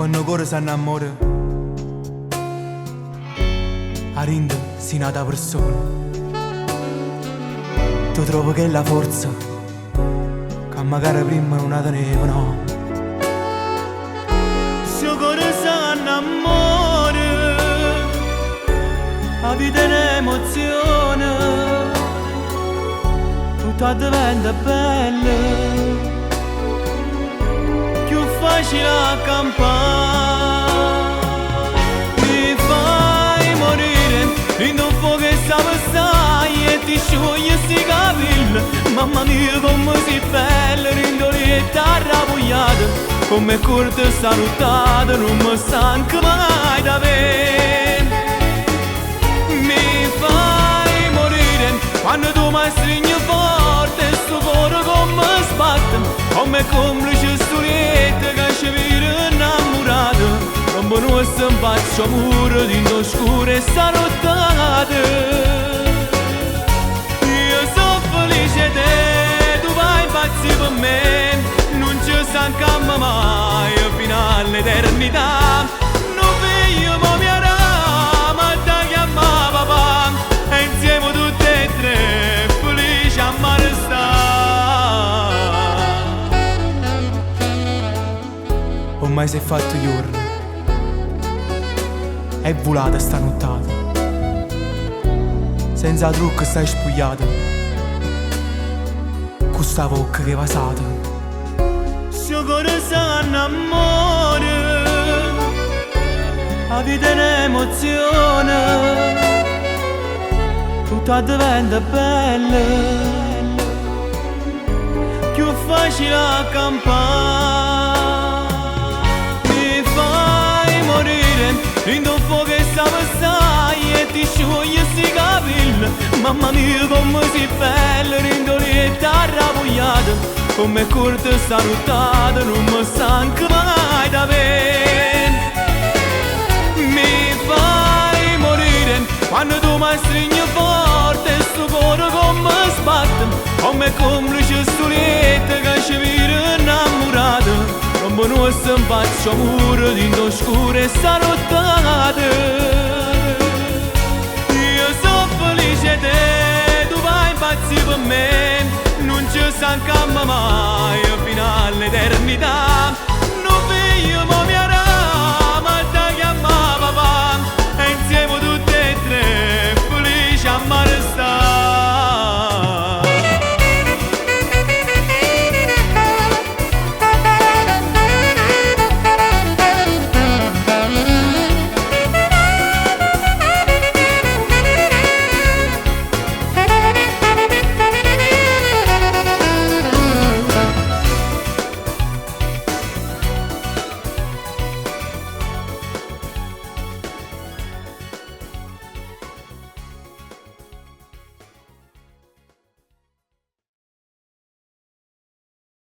Quando il cuore si innamora, a rinde si nata persona. Tu trovi che è la forza che magari prima non la tenevo, no. Se il cuore si innamora, la vita è un'emozione, tutto diventa bello, più facile a campare. Mi fai morire in un fuoco che s'avvessai e ti scioglie sti capelli. Mamma mia come si bella, rindolietta arrabbiata, come corte salutata, non mi stanca mai da vedere. Mi fai morire quando tu mi stringi forte, sto cuore come sbatte, come complice storietta che ci viene innamorato. Come noi si faccio muro di oscuro e salutate. Io sono felice te, tu vai impazzi per me, non ci stanchiamo mai fino all'eternità. Non vedo mo mia rama, ti chiama papà, e insieme tutte e tre felici a mare sta. Ormai si è fatto giorno, è volata sta nottata, senza trucco stai spogliata, con sta bocca che vasata. Se il cuore si innamora, la vita è un'emozione, tutto diventa bello, più facile a campare. Mi fai morire in un fuoco che s'avvessai e ti scioglie sti capelli. Mamma mia come si bella, rindolietta arrabbiata, come corte salutata, non mi stanca mai da vedere. Mi fai morire quando tu mi stringi forte, sto cuore come sbatte, come complice storietta che ci viene innamorato. Come noi si faccio muro di oscuro e salutate. Io sono felice te, tu vai impazzi per me, non ci stanchiamo mai fino all'eternità.